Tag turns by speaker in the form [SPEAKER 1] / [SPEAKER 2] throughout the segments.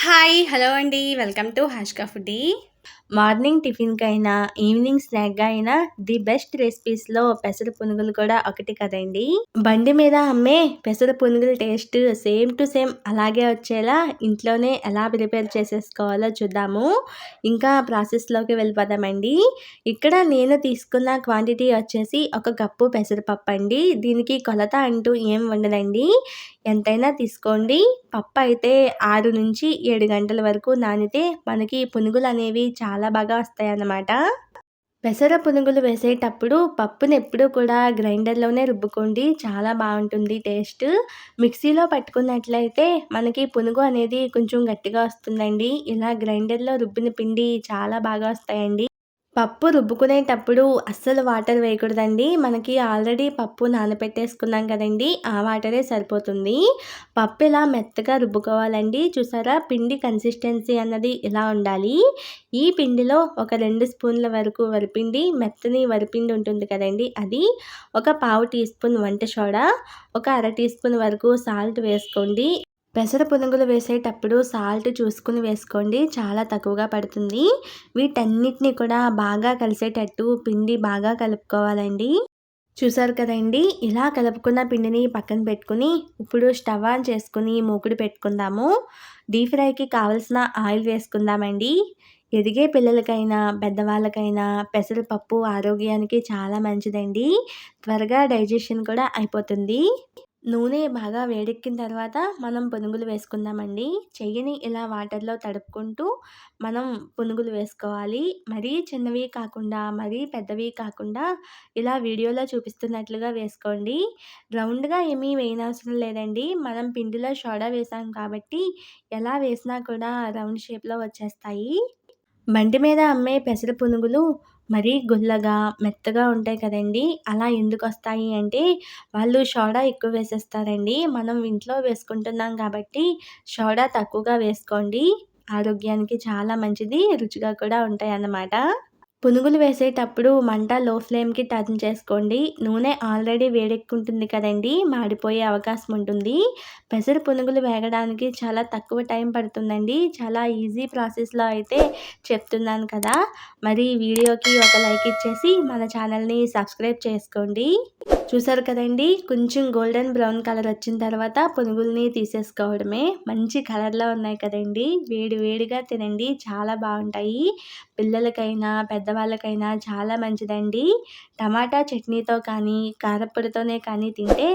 [SPEAKER 1] Hi! Hello అండి. Welcome to హాష్కా foodie. Morning టిఫిన్‌కైనా, ఈవినింగ్ స్నాక్‌గా అయినా ది బెస్ట్ రెసిపీస్‌లో పెసర పునుగులు కూడా ఒకటి కదండీ! బండి మీద అమ్మే పెసర పునుగుల టేస్ట్ సేమ్ టు సేమ్ అలాగే వచ్చేలా ఇంట్లోనే ఎలా ప్రిపేర్ చేసేసుకోవాలో చూద్దాము. ఇంకా ప్రాసెస్‌లోకి వెళ్ళిపోదామండి. ఇక్కడ నేను తీసుకున్న క్వాంటిటీ వచ్చేసి ఒక కప్పు పెసరపప్పండి. దీనికి కొలత అంటూ ఏం ఉండదండి. ఎంతైనా తీసుకోండి. పప్పయితే 6-7 గంటల వరకు నానితే మనకి పునుగులనేవి చాలా బాగా వస్తాయన్నమాట. పెసర పునుగులు వేసేటప్పుడు పప్పునెప్పుడూ కూడా గ్రైండర్‌లోనే రుబ్బుకోండి. చాలా బావుంటుంది టేస్ట్. మిక్సీలో పట్టుకున్నట్లయితే మనకి పునుగు అనేది కొంచెం గట్టిగా వస్తుందండి. ఇలా గ్రైండర్‌లో రుబ్బిన పిండి చాలా బాగా వస్తాయండి. పప్పు రుబ్బుకునేటప్పుడు అస్సలు వాటర్ వేయకూడదండి. మనకి ఆల్రెడీ పప్పు నానబెట్టేసుకున్నాం కదండీ! ఆ వాటరే సరిపోతుంది. పప్పు ఇలా మెత్తగా రుబ్బుకోవాలండి. చూసారా పిండి కన్సిస్టెన్సీ అన్నది ఇలా ఉండాలి. ఈ పిండిలో ఒక 2 స్పూన్ల వరకు వరిపిండి, మెత్తని వరిపిండి ఉంటుంది కదండీ! అది, ఒక పావు టీ స్పూన్ వంట సోడా, ఒక అర టీ స్పూన్ వరకు సాల్ట్ వేసుకోండి. పెసర పునుగులు వేసేటప్పుడు సాల్ట్ చూసుకుని వేసుకోండి. చాలా తక్కువగా పడుతుంది. వీటన్నిటిని కూడా బాగా కలిసేటట్టు పిండి బాగా కలుపుకోవాలండి. చూసారు కదండీ! ఇలా కలుపుకున్న పిండిని పక్కన పెట్టుకొని, ఇప్పుడు స్టవ్ ఆన్ చేసుకొని మూకుడు పెట్టుకుందాము. డీప్ ఫ్రైకి కావాల్సిన ఆయిల్ వేసుకుందామండి. ఎదిగే పిల్లలకైనా, పెద్దవాళ్ళకైనా పెసరపప్పు ఆరోగ్యానికి చాలా మంచిదండి. త్వరగా డైజెషన్ కూడా అయిపోతుంది. నూనె బాగా వేడెక్కిన తర్వాత మనం పునుగులు వేసుకుందామండి. చెయ్యిని ఇలా వాటర్‌లో తడుపుకుంటూ మనం పునుగులు వేసుకోవాలి. మరీ చిన్నవి కాకుండా, మరీ పెద్దవి కాకుండా ఇలా వీడియోలో చూపిస్తున్నట్లుగా వేసుకోండి. రౌండ్‌గా ఏమీ వేయనవసరం లేదండి. మనం పిండిలో సోడా వేసాం కాబట్టి ఎలా వేసినా కూడా రౌండ్ షేప్‌లో వచ్చేస్తాయి. బండి మీద అమ్మే పెసర పునుగులు మరీ గుల్లగా, మెత్తగా ఉంటాయి కదండీ! అలా ఎందుకొస్తాయి అంటే, వాళ్ళు సోడా ఎక్కువ వేసేస్తారండి. మనం ఇంట్లో వేసుకుంటున్నాం కాబట్టి, సోడా తక్కువగా వేసుకోండి. ఆరోగ్యానికి చాలా మంచిది. రుచిగా కూడా ఉంటాయన్నమాట. పునుగులు వేసేటప్పుడు మంట లో ఫ్లేమ్‌కి టర్న్ చేసుకోండి. నూనె ఆల్రెడీ వేడెక్కుంటుంది కదండీ! మాడిపోయే అవకాశం ఉంటుంది. పెసర పునుగులు వేగడానికి చాలా తక్కువ టైం పడుతుందండి. చాలా ఈజీ ప్రాసెస్‌లో అయితే చెప్తున్నాను కదా! మరి వీడియోకి ఒక లైక్ ఇచ్చేసి మన ఛానల్‌ని సబ్స్క్రైబ్ చేసుకోండి. చూసారు కదండీ! కొంచెం గోల్డెన్ బ్రౌన్ కలర్ వచ్చిన తర్వాత పునుగుల్ని తీసేసుకోవడమే. మంచి కలర్‌లో ఉన్నాయి కదండీ! వేడి వేడిగా తినండి. చాలా బావుంటాయి. పిల్లలకైనా, పెద్దవాళ్ళకైనా చాలా మంచిదండి. టమాటా చట్నీతో కానీ, కారప్పొడితోనే కానీ తింటే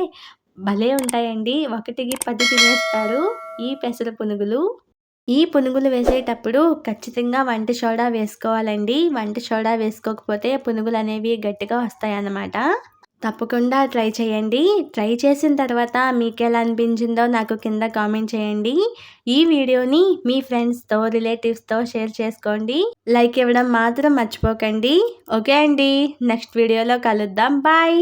[SPEAKER 1] భలే ఉంటాయండి. ఒకటికి 10 తినేస్తారు ఈ పెసర పునుగులు. ఈ పునుగులు వేసేటప్పుడు ఖచ్చితంగా వంట సోడా వేసుకోవాలండి. వంట సోడా వేసుకోకపోతే పునుగులనేవి గట్టిగా వస్తాయన్నమాట. తప్పకుండా ట్రై చేయండి. ట్రై చేసిన తర్వాత మీకెలా అనిపించిందో నాకు కింద కామెంట్ చేయండి. ఈ వీడియోని మీ ఫ్రెండ్స్‌తో, రిలేటివ్స్‌తో షేర్ చేసుకోండి. లైక్ ఇవ్వడం మాత్రం మర్చిపోకండి. ఓకే అండి. నెక్స్ట్ వీడియోలో కలుద్దాం. బాయ్.